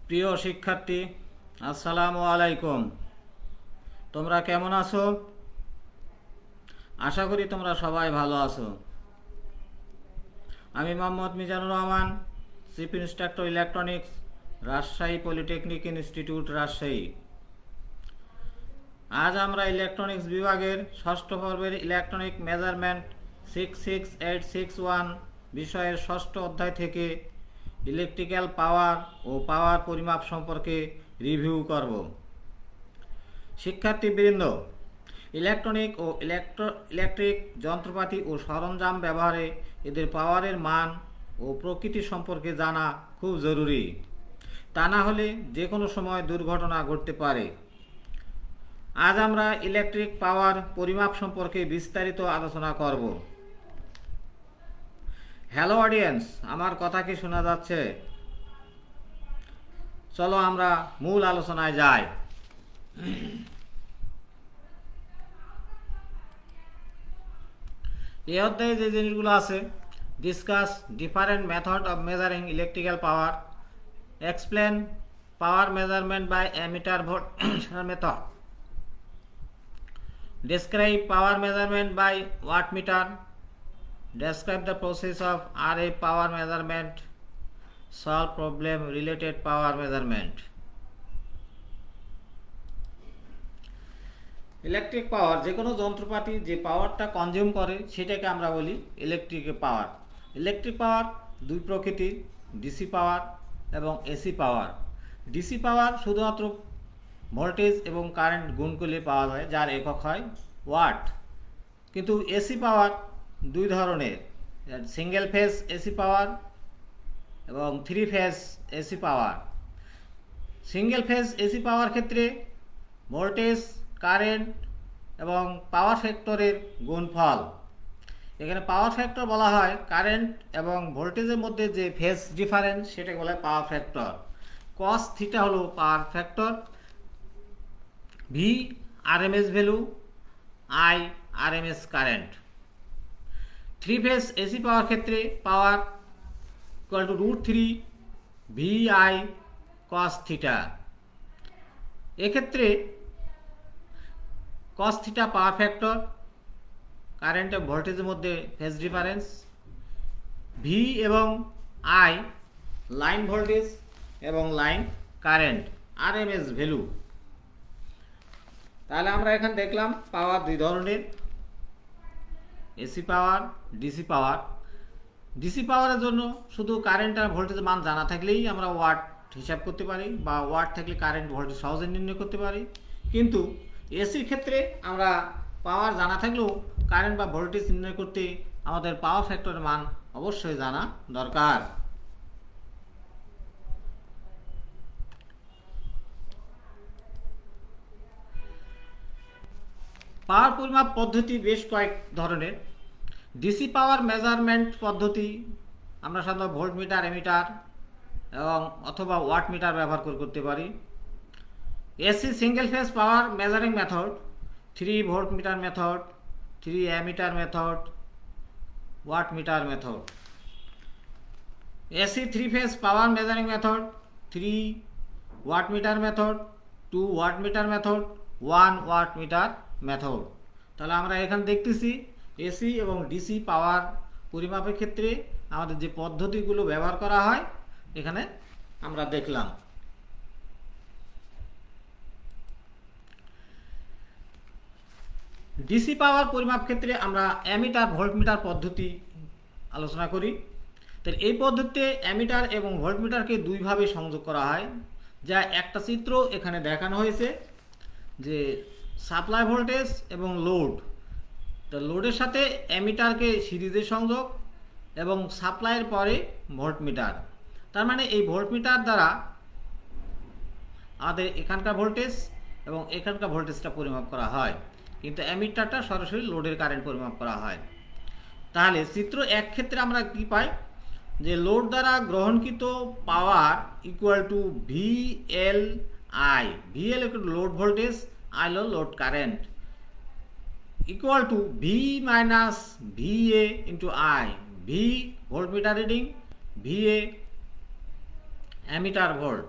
প্রিয় শিক্ষার্থী, আসসালামু আলাইকুম। তোমরা কেমন আছো? আশা করি তোমরা সবাই ভালো আছো। আমি Mohammad Mizanur Rahman, chief instructor electronics, Rajshahi polytechnic institute, Rajshahi. আজ আমরা ইলেকট্রনিক্স বিভাগের ষষ্ঠ পর্বের ইলেকট্রনিক মেজারমেন্ট 66861 বিষয়ের ষষ্ঠ অধ্যায় থেকে ইলেকট্রিক্যাল পাওয়ার ও পাওয়ার পরিমাপ সম্পর্কে রিভিউ করব। শিক্ষার্থীবৃন্দ, ইলেকট্রনিক ও ইলেকট্রিক যন্ত্রপাতি ও সরঞ্জাম ব্যবহারে এদের পাওয়ারের মান ও প্রকৃতি সম্পর্কে জানা খুব জরুরি। তা না হলে যে কোনো সময় দুর্ঘটনা ঘটতে পারে। আজ আমরা ইলেকট্রিক পাওয়ার পরিমাপ সম্পর্কে বিস্তারিত আলোচনা করব। হ্যালো অডিয়েন্স, আমার কথা কি শোনা যাচ্ছে? চলো আমরা মূল আলোচনায় যাই। এই অধ্যায়ে যে জিনিসগুলো আছে, discuss different method of measuring electrical power, explain power measurement by ammeter volt method, describe power measurement by wattmeter, describe the process of RA power measurement, solve problem related power measurement. Electric power, যে কোনো যন্ত্রপাতি যে পাওয়ারটা consume করে সেটাকে আমরা বলি electric power. Electric power দুই প্রকৃতির, ডিসি পাওয়ার এবং এসি পাওয়ার। ডিসি পাওয়ার শুধুমাত্র ভোল্টেজ এবং কারেন্ট গুণ করলে পাওয়া যায়, যার একক হয় ওয়াট। কিন্তু এসি পাওয়ার দুই ধরনের, সিঙ্গেল ফেজ এসি পাওয়ার এবং থ্রি ফেজ এসি পাওয়ার। সিঙ্গেল ফেজ এসি পাওয়ার ক্ষেত্রে ভোল্টেজ, কারেন্ট এবং পাওয়ার ফ্যাক্টরের গুণফল। এখানে পাওয়ার ফ্যাক্টর বলা হয় কারেন্ট এবং ভোল্টেজের মধ্যে যে ফেজ ডিফারেন্স, সেটাকে বলা হয় পাওয়ার ফ্যাক্টর। কস থিটা হলো power factor, V RMS value, I RMS current. Three phase AC power ক্ষেত্রে power equal to √3 VI cos theta. এক্ষেত্রে cos theta power factor, current এবং ভোল্টেজের মধ্যে ফেজ ডিফারেন্স, ভি এবং আই লাইন ভোল্টেজ এবং line current, RMS value. তাহলে আমরা এখানে দেখলাম পাওয়ার দুই ধরনের, AC power, DC power. DC পাওয়ারের জন্য শুধু কারেন্ট আর ভোল্টেজের মান জানা থাকলেই আমরা ওয়াট হিসাব করতে পারি, বা ওয়াট থাকলে কারেন্ট ভোল্টেজ সহজে নির্ণয় করতে পারি। কিন্তু এসির ক্ষেত্রে আমরা পাওয়ার জানা থাকলেও কারেন্ট বা ভোল্টেজ নির্ণয় করতে আমাদের পাওয়ার ফ্যাক্টরের মান অবশ্যই জানা দরকার। পাওয়ার পরিমাপ পদ্ধতি বেশ কয়েক ধরনের। ডিসি পাওয়ার মেজারমেন্ট পদ্ধতি আমরা সাধারণত ভোল্টমিটার, এমিটার এবং অথবা ওয়াট মিটার ব্যবহার করতে পারি। AC single phase power measuring method, 3 voltmeter method, 3 ammeter method, watt meter method. AC 3 phase power measuring method, 3 watt meter method, 2 watt meter method, 1 watt meter method. তাহলে আমরা এখানে দেখতেছি AC এবং ডিসি পাওয়ার পরিমাপের ক্ষেত্রে আমাদের যে পদ্ধতিগুলো ব্যবহার করা হয় এখানে আমরা দেখলাম। ডিসি পাওয়ার পরিমাপ ক্ষেত্রে আমরা অ্যামিটার ভোল্টমিটার পদ্ধতি আলোচনা করি। তাহলে এই পদ্ধতিতে অ্যামিটার এবং ভোল্টমিটারকে দুইভাবে সংযোগ করা হয়, যা একটা চিত্র এখানে দেখানো হয়েছে, যে সাপ্লাই ভোল্টেজ এবং লোড। তো লোডের সাথে অ্যামিটারকে সিরিজে সংযোগ এবং সাপ্লাইয়ের পরে ভোল্টমিটার। তার মানে এই ভোল্টমিটার দ্বারা আমাদের এখানকার ভোল্টেজ এবং এখানকার ভোল্টেজটা পরিমাপ করা হয়, কিন্তু অ্যামিটারটা সরাসরি লোডের কারেন্ট পরিমাপ করা হয়। তাহলে চিত্র এক ক্ষেত্রে আমরা কি পাই, যে লোড দ্বারা গ্রহণকৃত power equal to VLI, VL equal to load voltage, I হল load current, equal to V minus VA into I। V voltmeter reading, VA ammeter volt.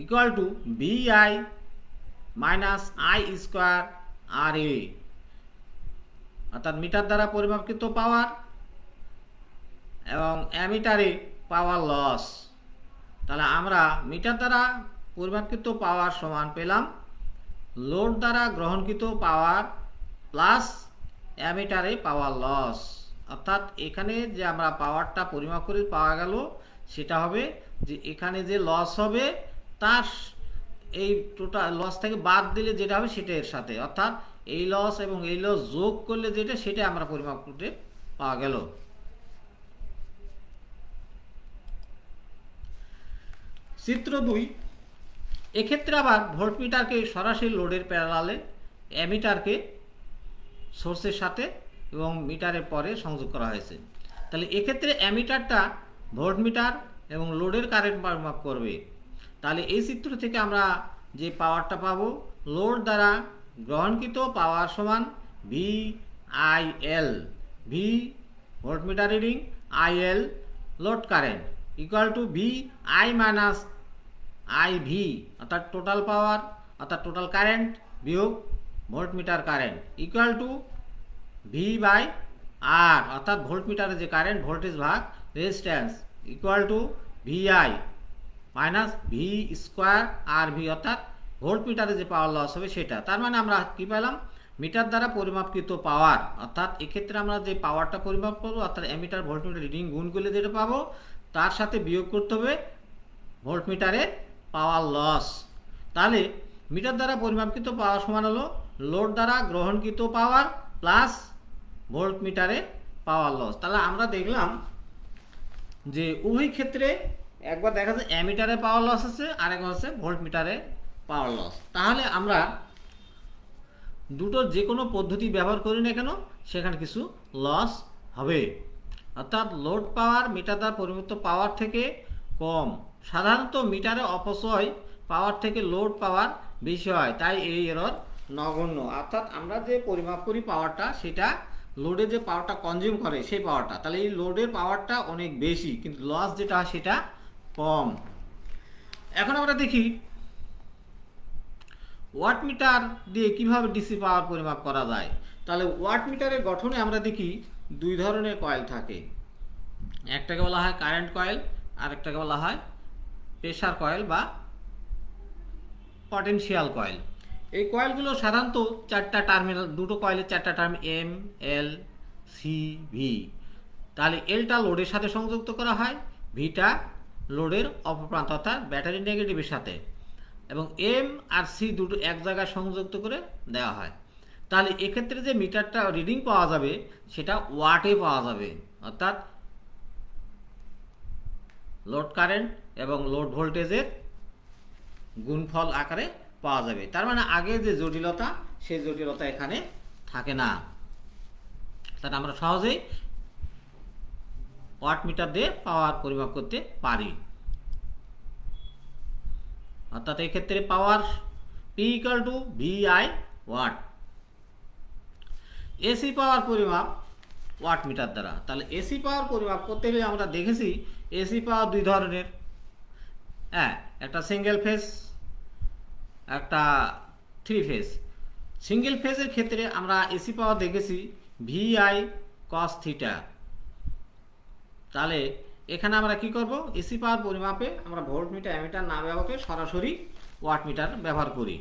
Equal to VI minus I square RA, অর্থাৎ meter দ্বারা পরিমাপকৃত পাওয়ার এবং অ্যামিটারে power loss. তাহলে আমরা metre দ্বারা পরিমাপকৃত পাওয়ার সমান পেলাম লোড দ্বারা গ্রহণকৃত পাওয়ার প্লাস অ্যামিটারে পাওয়ার লস। অর্থাৎ এখানে যে আমরা পাওয়ারটা পরিমাপ করে পাওয়া গেল সেটা হবে যে এখানে যে লস হবে তার এই টোটাল লস থেকে বাদ দিলে যেটা হবে সেটা এর সাথে, অর্থাৎ এই লস এবং এই লস যোগ করলে যেটা সেটা আমরা পরিমাপ করতে পাওয়া গেল। চিত্র 2, এক্ষেত্রে আবার ভোল্টমিটারকে সরাসরি লোডের প্যারালালে অ্যামিটারকে সোর্সের সাথে এবং মিটারের পরে সংযোগ করা হয়েছে। তাহলে এক্ষেত্রে অ্যামিটারটা ভোল্টমিটার এবং লোডের কারেন্ট পরিমাপ করবে। তাহলে এই চিত্র থেকে আমরা যে পাওয়ারটা পাবো, লোড দ্বারা গ্রহণকৃত পাওয়ার সমান VIL, V voltmeter reading, IL load current equal to VI minus IV, অর্থাৎ টোটাল পাওয়ার অর্থাৎ টোটাল কারেন্ট বিয়োগ voltmeter current equal two V/R, অর্থাৎ ভোল্টমিটারের যে কারেন্ট ভোল্টেজ ভাগ resistance equal to VI minus V square RV, অর্থাৎ ভোল্টমিটারে যে power loss হবে সেটা। তার মানে আমরা কি পেলাম, মিটার দ্বারা পরিমাপকৃত পাওয়ার, অর্থাৎ এক্ষেত্রে আমরা যে পাওয়ারটা পরিমাপ করবো অর্থাৎ অ্যামিটার ভোল্টমিটার রিডিং গুণ করলে যেটা পাবো তার সাথে বিয়োগ করতে হবে ভোল্টমিটারের পাওয়ার লস। তাহলে মিটার দ্বারা পরিমাপকৃত পাওয়ার সমান হলো লোড দ্বারা গ্রহণকৃত পাওয়ার প্লাস ভোল্টমিটারে পাওয়ার লস। তাহলে আমরা দেখলাম যে উভয় ক্ষেত্রে একবার দেখা যায় অ্যামিটারে পাওয়ার লস আছে আর একবার হচ্ছে ভোল্টমিটারে পাওয়ার লস। তাহলে আমরা দুটো যে কোনো পদ্ধতি ব্যবহার করি না কেন সেখানে কিছু লস হবে, অর্থাৎ লোড পাওয়ার মিটার দ্বারা পরিমিত পাওয়ার থেকে কম। সাধারণত মিটারে অপচয় পাওয়ার থেকে লোড পাওয়ার বেশি হয়, তাই এই এরর নগণ্য। অর্থাৎ আমরা যে পরিমাপ করি পাওয়ারটা সেটা লোডে যে পাওয়ারটা কনজিউম করে সেই পাওয়ারটা, তাহলে এই লোডের পাওয়ারটা অনেক বেশি কিন্তু লস যেটা হয় সেটা কম। এখন আমরা দেখি ওয়াটমিটার দিয়ে কিভাবে ডিসি পাওয়ার পরিমাপ করা যায়। তাহলে ওয়াটমিটারের গঠনে আমরা দেখি দুই ধরনের কয়েল থাকে, একটাকে বলা হয় কারেন্ট কয়েল আর একটাকে বলা হয় প্রেসার কয়েল বা পটেনশিয়াল কয়েল। এই কয়েলগুলো সাধারণত চারটা টার্মিনাল, দুটো কয়েলের চারটা term M, L, C, V। তাহলে এলটা লোডের সাথে সংযুক্ত করা হয়, ভিটা লোডের অপপ্রান্ত অর্থাৎ ব্যাটারি নেগেটিভের সাথে, এবং M আর C দুটো এক জায়গায় সংযুক্ত করে দেওয়া হয়। তাহলে এক্ষেত্রে যে মিটারটা রিডিং পাওয়া যাবে সেটা ওয়াটে পাওয়া যাবে, অর্থাৎ লোড কারেন্ট এবং লোড ভোল্টেজের গুণফল আকারে পাওয়া যাবে। তার মানে আগে যে জটিলতা সেই জটিলতা এখানে থাকে না। তাহলে আমরা সহজেই ওয়াটমিটার দিয়ে পাওয়ার পরিমাপ করতে পারি। অর্থাৎ এই ক্ষেত্রে power P equal to VI watt. AC power পরিমাপ ওয়াটমিটার দ্বারা। তাহলে এসি পাওয়ার পরিমাপ করতে গেলে আমরা দেখেছি এসি পাওয়ার দুই ধরনের, হ্যাঁ, একটা সিঙ্গেল ফেজ একটা থ্রি ফেজ। সিঙ্গেল ফেজের ক্ষেত্রে আমরা এসি পাওয়ার দেখেছি VI cos থিটা। তাহলে এখানে আমরা কি করব, এসি পাওয়ার পরিমাপে আমরা ভোল্টমিটার অ্যামিটার না ব্যবহার করে সরাসরি ওয়াটমিটার ব্যবহার করি।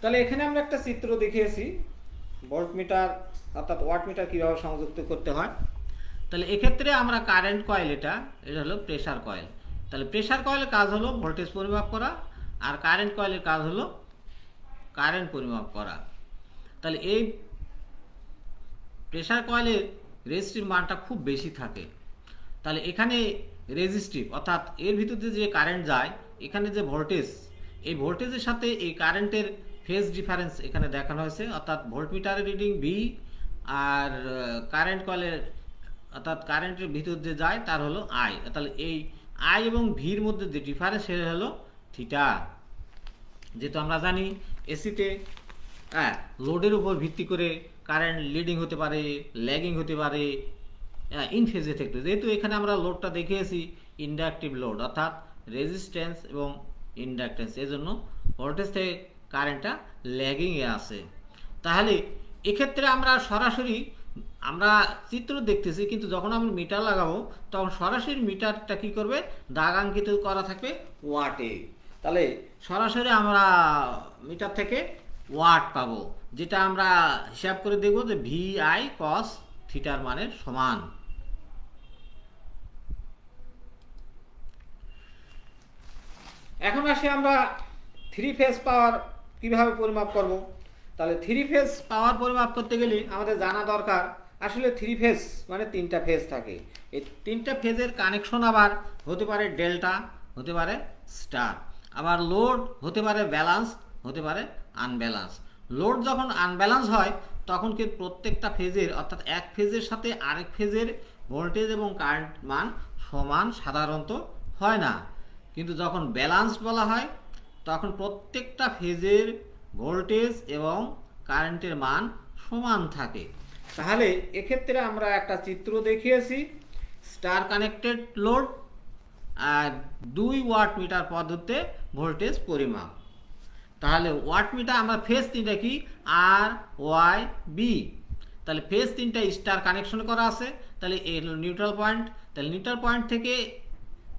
তাহলে এখানে আমরা একটা চিত্র দেখিয়েছি ভোল্টমিটার অর্থাৎ ওয়াটমিটার কীভাবে সংযুক্ত করতে হয়। তাহলে এক্ষেত্রে আমরা কারেন্ট কয়েল, এটা হলো প্রেসার কয়েল। তাহলে প্রেসার কয়েলের কাজ হলো ভোল্টেজ পরিমাপ করা আর কারেন্ট কয়েলের কাজ হলো কারেন্ট পরিমাপ করা। তাহলে এই প্রেসার কয়েলের রেজিস্টিভ মানটা খুব বেশি থাকে। তাহলে এখানে রেজিস্টিভ অর্থাৎ এর ভিতরে যে কারেন্ট যায়, এখানে যে ভোল্টেজ, এই ভোল্টেজের সাথে এই কারেন্টের ফেজ ডিফারেন্স এখানে দেখানো হয়েছে, অর্থাৎ ভোল্টমিটারের রিডিং V আর কারেন্ট কয়েলের অর্থাৎ কারেন্টের ভিতর যে যায় তার হলো I। তাহলে এই I এবং ভির মধ্যে যে ডিফারেন্স সেটা হলো থিটা। যেহেতু আমরা জানি এসিতে লোডের উপর ভিত্তি করে কারেন্ট লিডিং হতে পারে, ল্যাগিং হতে পারে ইন ফেজে থাকবে। যেহেতু এখানে আমরা লোডটা দেখিয়েছি ইন্ডাকটিভ লোড, অর্থাৎ রেজিস্ট্যান্স এবং ইন্ডাকটেন্স, এই জন্য ভোল্টেজ থেকে কারেন্টটা ল্যাগিংয়ে আছে। তাহলে এক্ষেত্রে আমরা সরাসরি আমরা চিত্র দেখতেছি, কিন্তু যখন আমরা মিটার লাগাবো তখন সরাসরি মিটারটা কি করবে, দাগাঙ্কিত করা থাকবে ওয়াটে। তাহলে সরাসরি আমরা মিটার থেকে ওয়াট পাবো, যেটা আমরা হিসাব করে দেখব যে VI cos থিটার মানের সমান। এখন আসি আমরা থ্রি ফেজ পাওয়ার কিভাবে পরিমাপ করব। তাহলে থ্রি ফেজ পাওয়ার পরিমাপ করতে গেলে আমাদের জানা দরকার আসলে থ্রি ফেজ মানে তিনটা ফেজ থাকে। এই তিনটা ফেজের কানেকশন আবার হতে পারে ডেল্টা, হতে পারে স্টার, আবার লোড হতে পারে ব্যালান্স, হতে পারে আনব্যালান্স। লোড যখন আনব্যালান্স হয় তখন কি প্রত্যেকটা ফেজের, অর্থাৎ এক ফেজের সাথে আরেক ফেজের ভোল্টেজ এবং কারেন্ট মান সমান সাধারণত হয় না। কিন্তু যখন ব্যালান্স বলা হয় তখন প্রত্যেকটা ফেজের ভোল্টেজ এবং কারেন্টের মান সমান থাকে। তাহলে এক্ষেত্রে আমরা একটা চিত্র দেখিয়েছি স্টার কানেক্টেড লোড আর 2 ওয়াট মিটার পদ্ধতিতে ভোল্টেজ পরিমাপ। তাহলে ওয়াট মিটার আমরা ফেজ তিনটা কি RYB, তাহলে ফেজ তিনটা স্টার কানেকশন করা আছে। তাহলে এই হলো নিউট্রাল পয়েন্ট। তাহলে নিউট্রাল পয়েন্ট থেকে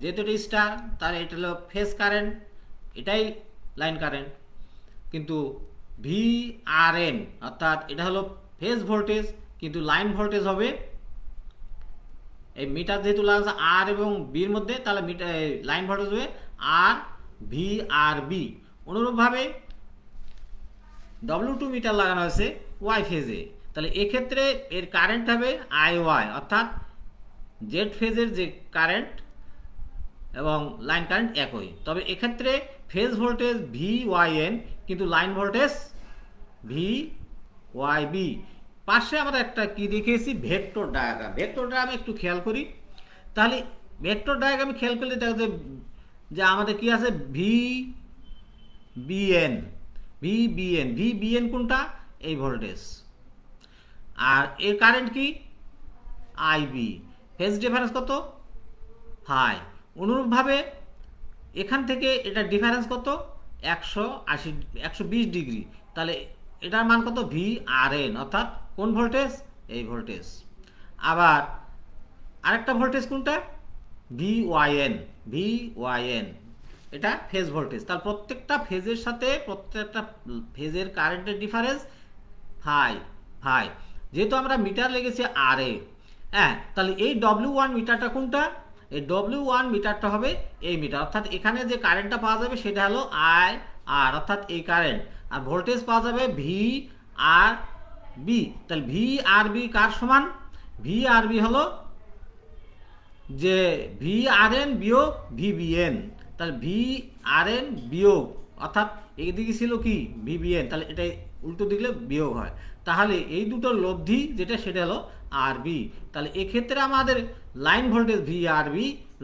যেহেতু এটা স্টার, তাহলে এটা হলো ফেজ কারেন্ট, এটাই লাইন কারেন্ট। কিন্তু VRN অর্থাৎ এটা হলো ফেজ ভোল্টেজ, কিন্তু লাইন ভোল্টেজ হবে এই মিটার যেহেতু লাগছে আর এবং বির মধ্যে, তাহলে মিটার লাইন ভোল্টেজ হবে RVRB। অনুরূপভাবে W2 মিটার লাগানো হয়েছে ওয়াই ফেজে, তাহলে এক্ষেত্রে এর কারেন্ট হবে IY, অর্থাৎ জেড ফেজের যে কারেন্ট এবং লাইন কারেন্ট একই। তবে এক্ষেত্রে ফেজ ভোল্টেজ VYN, কিন্তু লাইন ভোল্টেজ VYB। পাশে আমরা একটা কি দেখিয়েছি ভেক্টর ডায়াগ্রাম। ভেক্টর ডায়াগ্রাম একটু খেয়াল করি। তাহলে ভেক্টর ডায়াগ্রামে খেয়াল করলে দেখা যায় যে আমাদের কি আছে VBN কোনটা, এই ভোল্টেজ, আর এর কারেন্ট কি IB, ফেজ ডিফারেন্স কত 5। অনুরূপভাবে এখান থেকে এটা ডিফারেন্স কত 120 ডিগ্রি, তাহলে এটার মান কত VRN, অর্থাৎ কোন ভোল্টেজ, এই ভোল্টেজ। আবার আরেকটা ভোল্টেজ কোনটা VYN, এটা ফেজ ভোল্টেজ। তাহলে প্রত্যেকটা ফেজের সাথে প্রত্যেকটা ফেজের কারেন্টের ডিফারেন্স 5। যেহেতু আমরা মিটার লেগেছে RA, হ্যাঁ, তাহলে এই W1 মিটারটা কোনটা, এই W1 মিটারটা হবে এই মিটার, অর্থাৎ এখানে যে কারেন্টটা পাওয়া যাবে সেটা হলো IR, অর্থাৎ এই কারেন্ট, আর ভোল্টেজ পাওয়া যাবে VRB। তাহলে VRB কার সমান, VRB হলো যে VRN বিয়োগ VBN। তাহলে VRN বিয়োগ, অর্থাৎ এইদিকে ছিল কি VBN, তাহলে এটা উল্টো দিলে বিয়োগ হয়। তাহলে এই দুটোর লব্ধি যেটা সেটা হলো RB। তাহলে এক্ষেত্রে আমাদের line voltage VRB,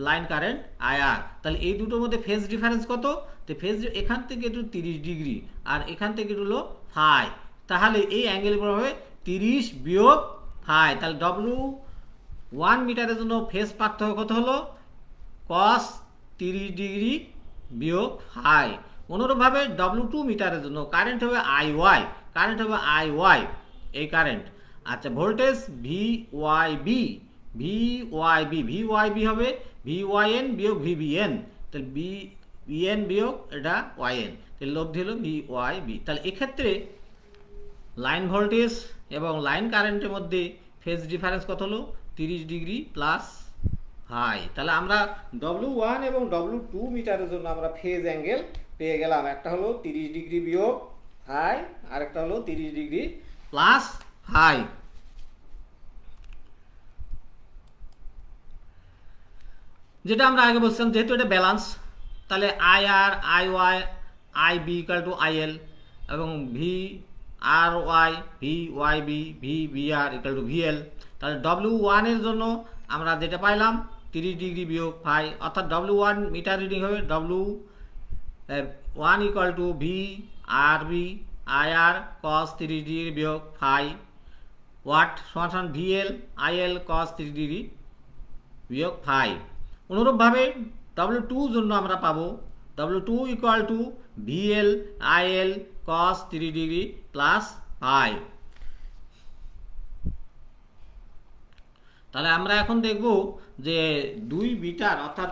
line current IR। তাহলে এই দুটোর মধ্যে ফেজ ডিফারেন্স কত, তো ফেজ এখান থেকে একটু 30 ডিগ্রি আর এখান থেকে একটু হলো 5। তাহলে এই অ্যাঙ্গেল হবে 30 বিয়োগ 5। তাহলে W1 মিটারের জন্য ফেজ পার্থক্য কত হলো cos 30 ডিগ্রি বিয়োগ 5। অনুরূপভাবে W2 মিটারের জন্য কারেন্ট হবে IY, এই কারেন্ট। আচ্ছা, ভোল্টেজ VYB হবে VYN বিয়োগ VBN, তাহলে BN বিয়োগ এটা YN, তাহলে লব্ধি হলো VYB। তাহলে এক্ষেত্রে লাইন ভোল্টেজ এবং লাইন কারেন্টের মধ্যে ফেজ ডিফারেন্স কত হলো 30 ডিগ্রি প্লাস 5। তাহলে আমরা W1 এবং W2 মিটারের জন্য আমরা ফেজ অ্যাঙ্গেল পেয়ে গেলাম, একটা হলো 30 ডিগ্রি বিয়োগ 5 আর একটা হলো 30 ডিগ্রি প্লাস 5। যেটা আমরা আগে বলছিলাম যেহেতু এটা ব্যালান্স, তাহলে IR, IY, IB equal to IL এবং VRY, VYB, VBR equal to VL। তাহলে W1 এর জন্য আমরা যেটা পাইলাম 30 ডিগ্রি বিয়োগ 5, অর্থাৎ W1 মিটার রিডিং হবে W1 equal to VRB IR cos 30 degree বিয়োগ 5। ওয়াট সমান সমান ভিএল আইএল কস 30 ডিগ্রি বিয়োগ ফাই। অনুরূপভাবে W2 জন্য আমরা পাবো W2 equal to VL IL cos 30 degree plus phi. তাহলে আমরা এখন দেখব যে দুই মিটার অর্থাৎ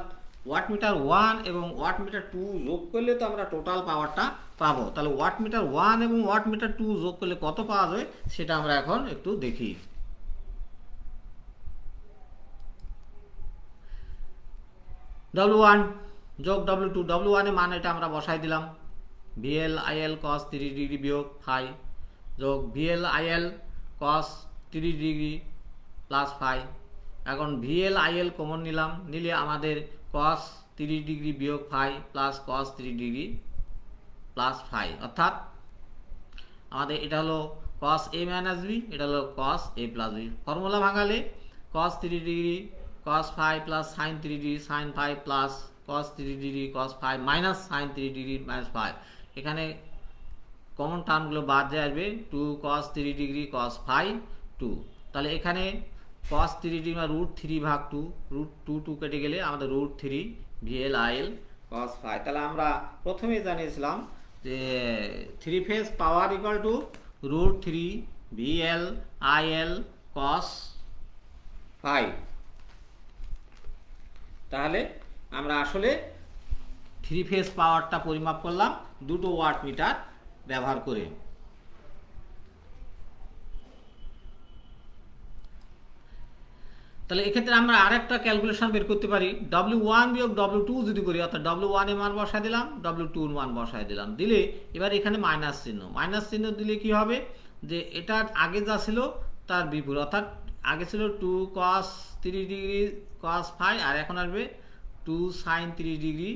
ওয়াটমিটার 1 এবং ওয়াটমিটার 2 যোগ করলে তো আমরা টোটাল পাওয়ারটা পাবো। তাহলে ওয়াটমিটার 1 এবং ওয়াটমিটার 2 যোগ করলে কত পাওয়া যায় সেটা আমরা এখন একটু দেখি। W1 যোগ W2, W1 এর মান এটা আমরা বসাই দিলাম, ভিএল আইএল কস 30 ডিগ্রি বিয়োগ ফাই যোগ VL IL cos 30 degree plus phi. এখন ভিএল আইএল কমন নিলাম, নিলে আমাদের কস 30 ডিগ্রি বিয়োগ phi plus cos 30 degree plus phi, অর্থাৎ আমাদের এটা হলো কস এ মাইনাস বি, এটা হলো cos A plus B. Formula ভাঙালে cos 30 degree cos phi plus sine 30 degree sine phi plus cos 30 degree cos phi minus sine 30 degree minus phi. এখানে common টার্মগুলো বাদ দিয়ে আসবে 2 কস 30 ডিগ্রি কস ফাই 2। তাহলে এখানে cos 30 ডিগ্রি মানে √3 ভাগ 2, √2 কেটে গেলে আমাদের √3 ভিএল আইএল cos ফাই। তাহলে আমরা প্রথমেই জানিয়েছিলাম যে 3 phase power equal to √3 VL IL cos phi. তাহলে আমরা আসলে 3 ফেজ পাওয়ারটা পরিমাপ করলাম দুটো ওয়াট মিটার ব্যবহার করে। তাহলে এক্ষেত্রে আমরা আরেকটা ক্যালকুলেশন বের করতে পারি, W1 বিয়োগ W2 যদি করি, অর্থাৎ W1 এর মান বসায় দিলাম, W2 এর মান বসায় দিলাম, দিলে এবার এখানে মাইনাস চিহ্ন দিলে কি হবে যে এটা আগে যা ছিল তার বিপরীত, অর্থাৎ আগে ছিল 2 cos 30 ডিগ্রি cos ফাই আর এখন আসবে 2 sin 30 ডিগ্রি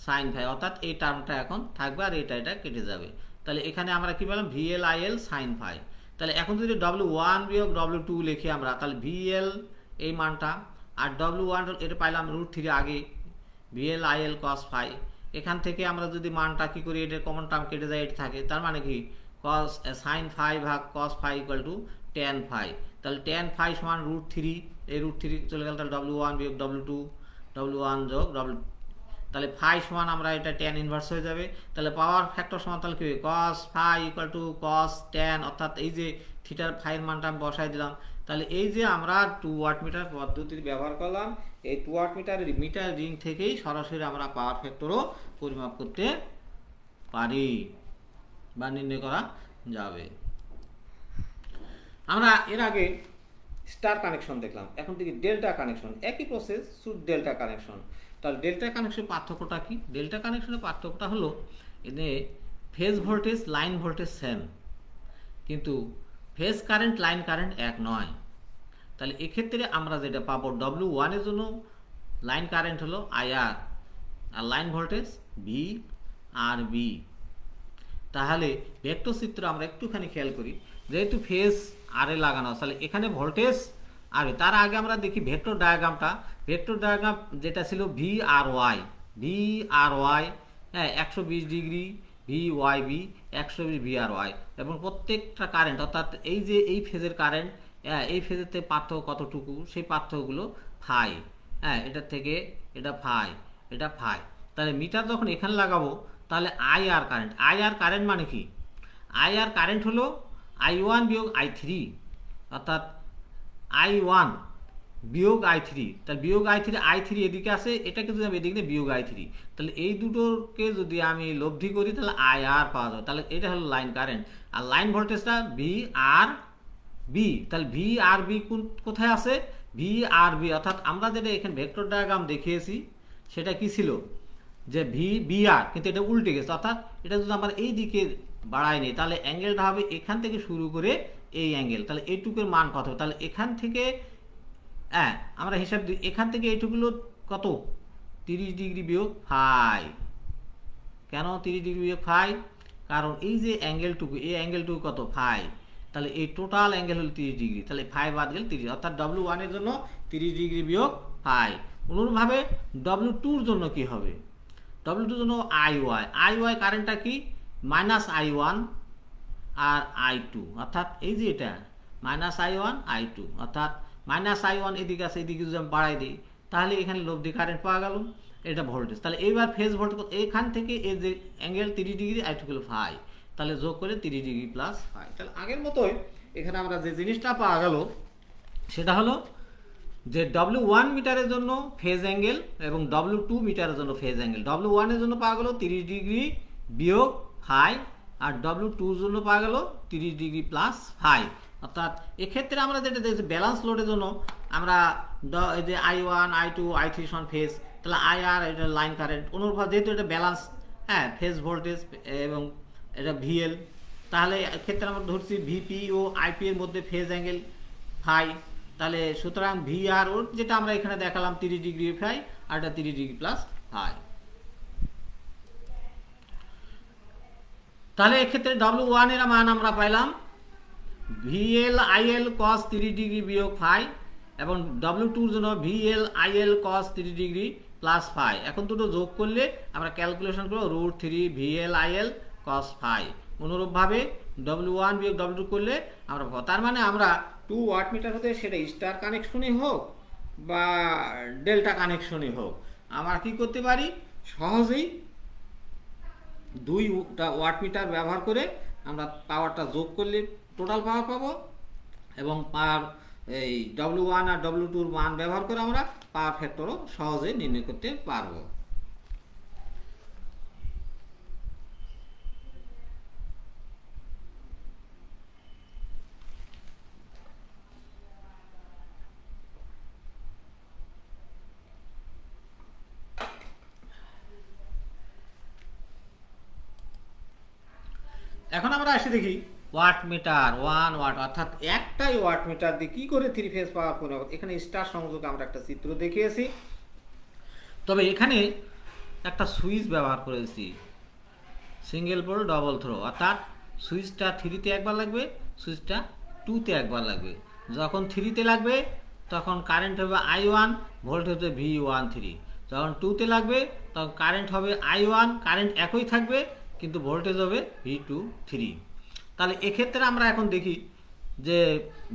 sin ফাই, অর্থাৎ এই টার্মটা এখন থাকবে আর এটা কেটে যাবে। তাহলে এখানে আমরা কি পেলাম ভিএল আইএল sin ফাই। তাহলে এখন যদি W1 বিয়োগ W2 লিখি আমরা, তাহলে ভিএল এই মানটা আর W1 এটা পাইলাম √3 আগে ভিএল আইএল cos ফাই। এখান থেকে আমরা যদি মানটা কি করি, এটার কমন টার্ম কেটে যায়, এটা থাকে, তার মানে কি cos sin ফাই ভাগ cos phi equal to tan phi. তাহলে tan ফাই সমান √3, এই √3 চলে গেল, তাহলে W1 বিয়োগ W2, W1 যোগ W, তাহলে ফাই সমান আমরা এটা tan ইনভার্স হয়ে যাবে। তাহলে পাওয়ার ফ্যাক্টর সমান তাহলে কি হবে cos phi equal to cos tan, অর্থাৎ এই যে থিটার ফাইয়ের মানটা আমি বসাই দিলাম। তাহলে এই যে আমরা 2 ওয়াট মিটার পদ্ধতি ব্যবহার করলাম, এই 2 ওয়াট মিটারের মিটার রিং থেকেই সরাসরি আমরা পাওয়ার ফ্যাক্টরও পরিমাপ করতে পারি বা নির্ণয় করা যাবে। আমরা এর আগে স্টার কানেকশন দেখলাম, এখন থেকে ডেল্টা কানেকশন, একই প্রসেস শুধু ডেল্টা কানেকশন। তাহলে ডেল্টা কানেকশনের পার্থক্যটা কি? ডেল্টা কানেকশনের পার্থক্যটা হলো এনে phase voltage line voltage same, কিন্তু ফেজ কারেন্ট লাইন কারেন্ট এক নয়। তাহলে এক্ষেত্রে আমরা যেটা পাবো W1 এর জন্য লাইন কারেন্ট হলো IR আর লাইন ভোল্টেজ VRB। তাহলে ভেক্টর চিত্র আমরা একটুখানি খেয়াল করি, যেহেতু ফেজ আর এ লাগানো, তাহলে এখানে ভোল্টেজ আর তার আগে আমরা দেখি ভেক্টর ডায়াগ্রামটা। ভেক্টর ডায়াগ্রাম যেটা ছিল VRY, হ্যাঁ 120 ডিগ্রি VYB, 120 VRY, এবং প্রত্যেকটা কারেন্ট অর্থাৎ এই যে এই ফেজের কারেন্ট, এই ফেজের পার্থক্য কতটুকু, সেই পার্থক্যগুলো ফাই, হ্যাঁ এটার থেকে এটা ফাই, এটা ফাই। তাহলে মিটার যখন এখানে লাগাবো তাহলে IR কারেন্ট মানে কি? IR কারেন্ট হলো I1 বিয়োগ I3, অর্থাৎ I1 বিয়োগ I3, তাহলে বিয়োগ I3 এদিকে আছে, এটাকে যদি আমি এদিকে বিয়োগ I3, তাহলে এই দুটোকে যদি আমি লব্ধি করি তাহলে IR পাওয়া যাবে। তাহলে এটা হলো লাইন কারেন্ট। আর লাইন ভোল্টেজটা VRB, তাহলে VRB কোথায় আছে? VRB, অর্থাৎ আমরা যেটা এখানে ভেক্টর ডায়াগ্রাম দেখিয়েছি সেটা কি ছিল যে VR, কিন্তু এটা উল্টে গেছে, অর্থাৎ এটা যদি আমরা এই দিকে বাড়াই নিই তাহলে অ্যাঙ্গেলটা হবে এখান থেকে শুরু করে এই অ্যাঙ্গেল, তাহলে এইটুকুর মান কত? তাহলে এখান থেকে আমরা হিসাব দিই, এখান থেকে এইটুকুলো কত? 30 ডিগ্রি বিয়োগ ফাই। কেন 30 ডিগ্রি বিয়োগ ফাই? কারণ এই যে অ্যাঙ্গেলটুকু, এই অ্যাঙ্গেলটুকু কত? ফাই। তাহলে এই টোটাল অ্যাঙ্গেল হলো 30 ডিগ্রি, তাহলে ফাই বাদ গেল 30, অর্থাৎ W1 এর জন্য 30 ডিগ্রি বিয়োগ ফাই। অনুরূপভাবে W2 এর জন্য কি হবে? W2 এর জন্য IY কারেন্টটা কি? -I1 আর I2, অর্থাৎ এই যে এটা -I1 I2, অর্থাৎ -I1 এদিকে আছে, এদিকে যদি আমি বাড়াই দিই তাহলে এখানে লব্ধি কারেন্ট পাওয়া গেল, এটা ভোল্টেজ। তাহলে এইবার ফেজ ভোল্টেজ এখান থেকে এই যে অ্যাঙ্গেল 30 ডিগ্রি, I2 হলো ফাই, তাহলে যোগ করে 30 ডিগ্রি প্লাস ফাই। তাহলে আগের মতোই এখানে আমরা যে জিনিসটা পাওয়া গেল সেটা হলো যে W1 মিটারের জন্য ফেজ অ্যাঙ্গেল এবং W2 মিটারের জন্য ফেজ অ্যাঙ্গেল, W1 এর জন্য পাওয়া গেল 30 ডিগ্রি বিয়োগ ফাই, আর W2 এর জন্য পাওয়া গেল 30 ডিগ্রি প্লাস ফাই। অর্থাৎ এক্ষেত্রে আমরা যেটা দেখছি ব্যালেন্স লোডের জন্য আমরা এই যে I1 I2 I3 সমান ফেজ, তাহলে IR এটা লাইন কারেন্ট, অনুরূপভাবে যেহেতু এটা ব্যালেন্স, হ্যাঁ ফেজ ভোল্টেজ এবং এটা VL, তাহলে এক্ষেত্রে আমরা ধরছি VP ও IP এর মধ্যে ফেজ অ্যাঙ্গেল ফাই, তাহলে সুতরাং VR ওর যেটা আমরা এখানে দেখালাম 30 ডিগ্রি ফাই, আর এটা 30 ডিগ্রি প্লাস ফাই। তাহলে এক্ষেত্রে W1 এর মান আমরা পাইলাম VL/IL cos 30 ডিগ্রি বিয়োগ ফাই, এবং W2 এর জন্য VL/IL cos 30 degree plus phi. এখন দুটো যোগ করলে আমরা ক্যালকুলেশন করব √3 VL/IL cos ফাই। অনুরূপভাবে W1 বিয়োগ W2 করলে আমরা পাবো, তার মানে আমরা 2 ওয়াটমিটার হতে সেটা স্টার কানেকশনই হোক বা ডেল্টা কানেকশনই হোক, আমরা কি করতে পারি সহজেই 2টা ওয়াটমিটার ব্যবহার করে আমরা পাওয়ারটা যোগ করলে টোটাল পাওয়ার পাবো, এবং পাওয়ার এই W1 আর W2 এর মান ব্যবহার করে আমরা পাওয়ার ফ্যাক্টরও সহজে নির্ণয় করতে পারবো। এখন আমরা আসি দেখি ওয়াটমিটার 1 ওয়াট, অর্থাৎ একটাই ওয়াটমিটার দিয়ে কি করে 3 ফেজ পাওয়ার পরিমাপ। এখানে স্টার সংযোগ আমরা একটা চিত্র দেখিয়েছি, তবে এখানে একটা সুইচ ব্যবহার করেছি সিঙ্গেল পোল ডবল থ্রো, অর্থাৎ সুইচটা 3-তে একবার লাগবে, সুইচটা 2-তে একবার লাগবে। যখন 3-তে লাগবে তখন কারেন্ট হবে I1, ভোল্টেজ হবে V13। যখন 2-তে লাগবে তখন কারেন্ট হবে I1, কারেন্ট একই থাকবে কিন্তু ভোল্টেজ হবে V23। তাহলে এক্ষেত্রে আমরা এখন দেখি যে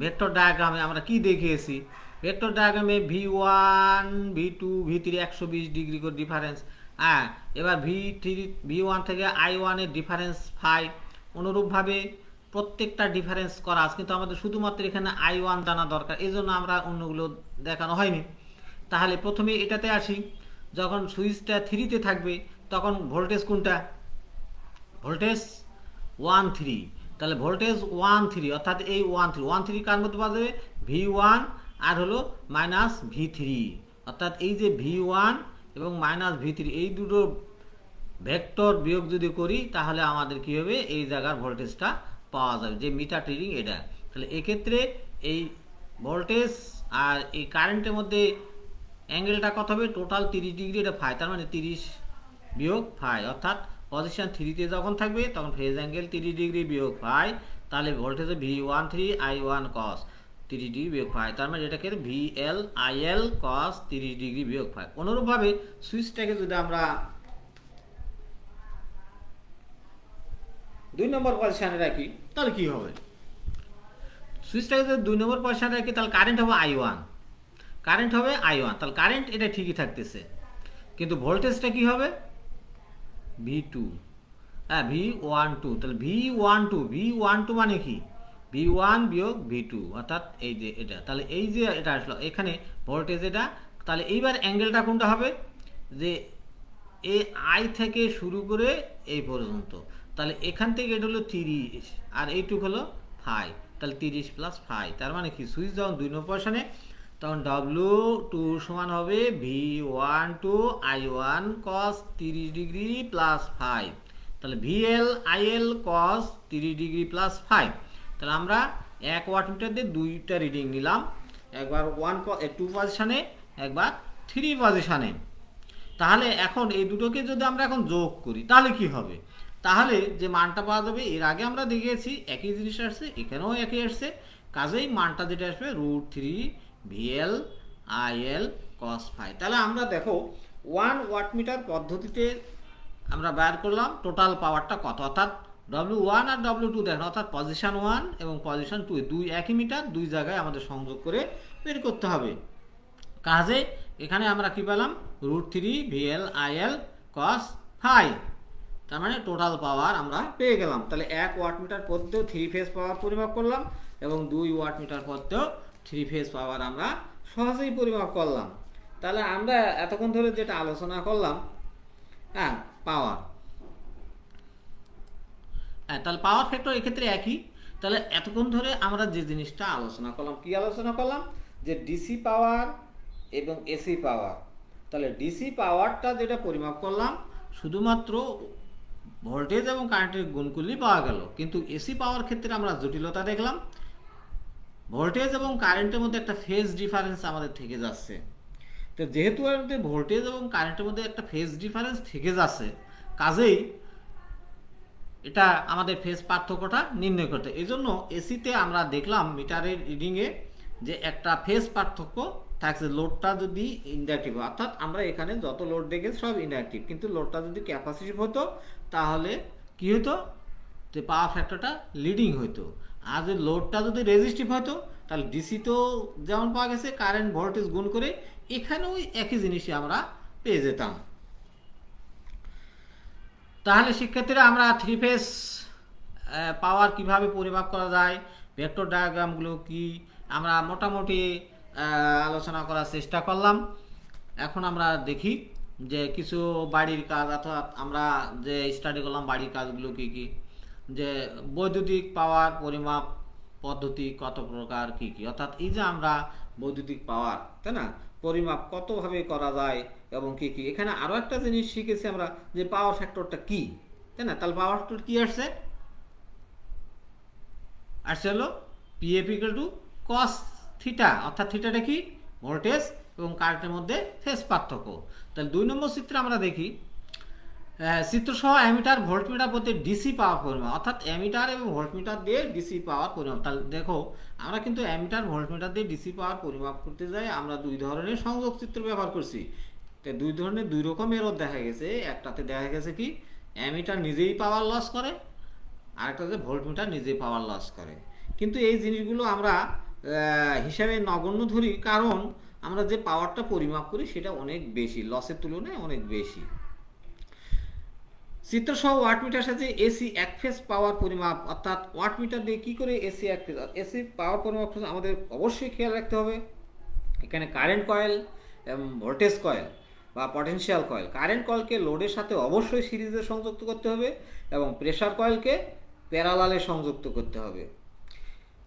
ভেক্টর ডায়াগ্রামে আমরা কি দেখিয়েছি। ভেক্টর ডায়াগ্রামে V1 V2 V3 120 ডিগ্রি করে ডিফারেন্স, হ্যাঁ এবার V1 থেকে I1 এর ডিফারেন্স ফাই। অনুরূপভাবে প্রত্যেকটা ডিফারেন্স করা আছে, কিন্তু আমাদের শুধুমাত্র এখানে I1 জানা দরকার, এই জন্য আমরা অন্যগুলো দেখানো হয়নি। তাহলে প্রথমে এটাতে আসি, যখন সুইচটা 3-তে থাকবে তখন ভোল্টেজ কোনটা, ভোল্টেজ 13, তাহলে ভোল্টেজ 13, অর্থাৎ এই 13 কার মধ্যে পাওয়া যাবে V1 আর হলো -V3, অর্থাৎ এই যে V1 এবং -V3 এই দুটো ভেক্টর বিয়োগ যদি করি তাহলে আমাদের কি হবে, এই জায়গার ভোল্টেজটা পাওয়া যাবে যে মিটার রিডিং এটা। তাহলে এক্ষেত্রে এই ভোল্টেজ আর এই কারেন্টের মধ্যে অ্যাঙ্গেলটা কত হবে, টোটাল 30 ডিগ্রি, এটা ফাই, তার মানে 30 বিয়োগ ফাই, অর্থাৎ পজিশন 3-তে যখন থাকবে তখন ফেজ অ্যাঙ্গেল 30 ডিগ্রি বিয়োগ ফাই, তাহলে voltage V13 I1 cos 30 degree বিয়োগ ফাই, তার মানে এটাকে VL/IL cos 30 ডিগ্রি বিয়োগ ফাই। অনুরূপভাবে সুইচটাকে যদি আমরা 2 নম্বর পজিশনে রাখি তাহলে কি হবে, সুইচটাকে যদি 2 নম্বর পজিশনে রাখি তাহলে কারেন্ট হবে I1, কারেন্ট হবে I1, তাহলে কারেন্ট এটা ঠিকই থাকতেছে, কিন্তু ভোল্টেজটা কি হবে V2, হ্যাঁ V12, তাহলে V12 মানে কি V1 বিয়োগ V2, অর্থাৎ এই যে এটা, তাহলে এই যে এটা আসলো এখানে ভোল্টেজ এটা, তাহলে এইবার অ্যাঙ্গেলটা কোনটা হবে যে এই I থেকে শুরু করে এই পর্যন্ত, তাহলে এখান থেকে এটা হলো 30 আর এইটুক হলো ফাই, তাহলে 30 প্লাস ফাই, তার মানে কি সুইচ যখন 2 নম্বর পজিশনে তখন W2 সমান হবে V12 I1 cos 30 degree plus phi, তাহলে VL/IL cos 30 degree plus phi. তাহলে আমরা 1 ওয়াটমিটার দিয়ে 2টা রিডিং নিলাম, একবার 2 পজিশনে, একবার 3 পজিশনে। তাহলে এখন এই দুটোকে যদি আমরা এখন যোগ করি তাহলে কি হবে, তাহলে যে মানটা পাওয়া যাবে এর আগে আমরা দেখিয়েছি একই জিনিস আসছে, এখানেও একই আসছে, কাজেই মানটা যেটা আসবে √3 VL/IL cos ফাই। তাহলে আমরা দেখো 1 ওয়াটমিটার পদ্ধতিতে আমরা বের করলাম টোটাল পাওয়ারটা কত, অর্থাৎ W1 আর W2 দেখেন, অর্থাৎ পজিশন 1 এবং পজিশন 2 দুই একই মিটার, দুই জায়গায় আমাদের সংযোগ করে বের করতে হবে। কাজে এখানে আমরা কি পেলাম, √3 VL IL cos phi, তার মানে টোটাল পাওয়ার আমরা পেয়ে গেলাম। তাহলে 1 ওয়াটমিটার পদ্ধতিও 3 ফেজ পাওয়ার পরিমাপ করলাম এবং 2 ওয়াটমিটার পদ্ধতিও 3 ফেজ পাওয়ার আমরা সহজেই পরিমাপ করলাম। তাহলে আমরা এতক্ষণ ধরে যেটা আলোচনা করলাম, হ্যাঁ পাওয়ার, হ্যাঁ তাহলে পাওয়ার ফ্যাক্টর এক্ষেত্রে একই। তাহলে এতক্ষণ ধরে আমরা যে জিনিসটা আলোচনা করলাম, কি আলোচনা করলাম, যে ডিসি পাওয়ার এবং এসি পাওয়ার। তাহলে ডিসি পাওয়ারটা যেটা পরিমাপ করলাম শুধুমাত্র ভোল্টেজ এবং কারেন্টের গুণ করলেই পাওয়া গেল, কিন্তু এসি পাওয়ার ক্ষেত্রে আমরা জটিলতা দেখলাম, ভোল্টেজ এবং কারেন্টের মধ্যে একটা ফেজ ডিফারেন্স আমাদের থেকে যাচ্ছে। তো যেহেতু আমাদের ভোল্টেজ এবং কারেন্টের মধ্যে একটা ফেজ ডিফারেন্স থেকে যাচ্ছে, কাজেই এটা আমাদের ফেজ পার্থক্যটা নির্ণয় করতে, এই জন্য এসিতে আমরা দেখলাম মিটারের রিডিংয়ে যে একটা ফেজ পার্থক্য থাকছে। লোডটা যদি ইন্ডাকটিভ, অর্থাৎ আমরা এখানে যত লোড দেখেছি সব ইন্ডাকটিভ, কিন্তু লোডটা যদি ক্যাপাসিটিভ হতো তাহলে কি হতো, যে পাওয়ার ফ্যাক্টরটা লিডিং হতো। আর যদি লোডটা যদি রেজিস্টিভ হতো তাহলে ডিসিতেও যেমন পাওয়া গেছে কারেন্ট ভোল্টেজ গুণ করে এখানেও একই জিনিসই আমরা পেয়ে যেতাম। তাহলে শিক্ষার্থীরা আমরা 3 ফেজ পাওয়ার কিভাবে পরিমাপ করা যায়, ভেক্টর ডায়াগ্রামগুলো কি, আমরা মোটামুটি আলোচনা করার চেষ্টা করলাম। এখন আমরা দেখি যে কিছু বাড়ির কাজ, অর্থাৎ আমরা যে স্টাডি করলাম বাড়ির কাজগুলো কি কি, যে বৈদ্যুতিক পাওয়ার পরিমাপ পদ্ধতি কত প্রকার কি কি, অর্থাৎ এই যে আমরা বৈদ্যুতিক পাওয়ার, তাই না, পরিমাপ কতভাবে করা যায় এবং কি কি। এখানে আরও একটা জিনিস শিখেছি আমরা, যে পাওয়ার ফ্যাক্টরটা কি, তাই না। তাহলে পাওয়ার ফ্যাক্টর কি আসছে হলো PF = cos থিটা, অর্থাৎ থিটাটা কি, ভোল্টেজ এবং কারেন্টের মধ্যে ফেজ পার্থক্য। তাহলে 2 নম্বর চিত্রে আমরা দেখি চিত্রসহ অ্যামিটার ভোল্টমিটার প্রতি ডিসি পাওয়ার পরিমাপ, অর্থাৎ অ্যামিটার এবং ভোল্টমিটার দিয়ে ডিসি পাওয়ার পরিমাপ। তাহলে দেখো আমরা কিন্তু অ্যামিটার ভোল্টমিটার দিয়ে ডিসি পাওয়ার পরিমাপ করতে যাই আমরা 2 ধরনের সংযোগ চিত্র ব্যবহার করছি। তো 2 ধরনের 2 রকম এরর দেখা গেছে। একটাতে দেখা গেছে কি অ্যামিটার নিজেই পাওয়ার লস করে, আরেকটাতে ভোল্টমিটার নিজেই পাওয়ার লস করে। কিন্তু এই জিনিসগুলো আমরা হিসাবে নগণ্য ধরি, কারণ আমরা যে পাওয়ারটা পরিমাপ করি সেটা অনেক বেশি, লসের তুলনায় অনেক বেশি। চিত্রসহ ওয়াটমিটার সাথে এসি এক ফেজ পাওয়ার পরিমাপ, অর্থাৎ ওয়াটমিটার দিয়ে কি করে এসি এক ফেজ এসি পাওয়ার পরিমাপ আমাদের অবশ্যই খেয়াল রাখতে হবে। এখানে কারেন্ট কয়েল এবং ভোল্টেজ কয়েল বা পটেনশিয়াল কয়েল, কারেন্ট কয়েলকে লোডের সাথে অবশ্যই সিরিজে সংযুক্ত করতে হবে এবং প্রেসার কয়েলকে প্যারালালে সংযুক্ত করতে হবে।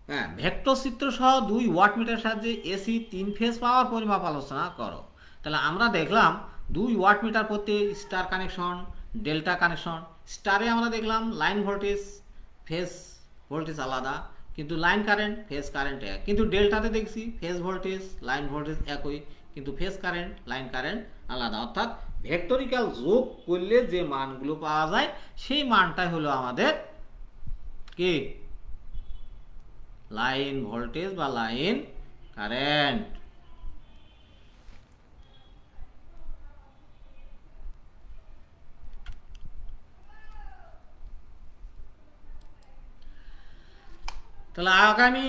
হ্যাঁ, ভেক্টর চিত্র সহ 2 ওয়াটমিটার সাহায্যে এসি 3 ফেজ পাওয়ার পরিমাপ আলোচনা করো। তাহলে আমরা দেখলাম 2 ওয়াটমিটার প্রতি স্টার কানেকশন, ডেল্টা কানেকশন। স্টারে আমরা দেখলাম লাইন ভোল্টেজ ফেজ ভোল্টেজ আলাদা, কিন্তু লাইন কারেন্ট ফেজ কারেন্ট এক। কিন্তু ডেল্টাতে দেখছি ফেজ ভোল্টেজ লাইন ভোল্টেজ একই, কিন্তু ফেজ কারেন্ট লাইন কারেন্ট আলাদা। অর্থাৎ ভেক্টরিক্যাল যোগ করলে যে মানগুলো পাওয়া যায় সেই মানটাই হলো আমাদের কি লাইন ভোল্টেজ বা লাইন কারেন্ট। তাহলে আগামী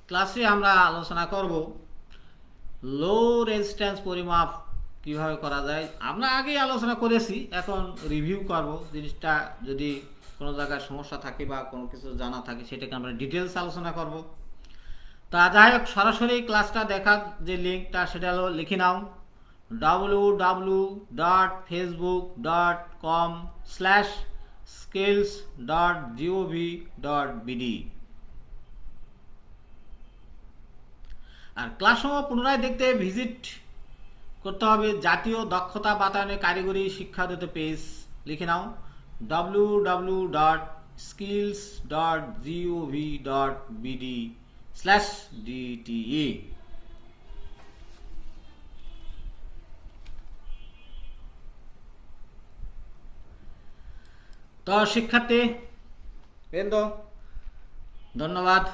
ক্লাসে আমরা আলোচনা করব লো রেজিস্ট্যান্স পরিমাপ কিভাবে করা যায়। আমরা আগেই আলোচনা করেছি, এখন রিভিউ করব জিনিসটা, যদি কোনো জায়গায় সমস্যা থাকে বা কোনো কিছু জানা থাকে সেটাকে আমরা ডিটেলস আলোচনা করব। তা যাই হোক, সরাসরি ক্লাসটা দেখার যে লিঙ্কটা সেটা হলো লিখে নাও www.facebook.com/skills.gov.bd। আর ক্লাসসমূহ পুনরায় দেখতে ভিজিট করতে হবে জাতীয় দক্ষতা বাতায়নে কারিগরি শিক্ষাদূত পেজ, লিখে নাও www.skills.gov.bd/dte। তো শিক্ষার্থী বৃন্দ, ধন্যবাদ।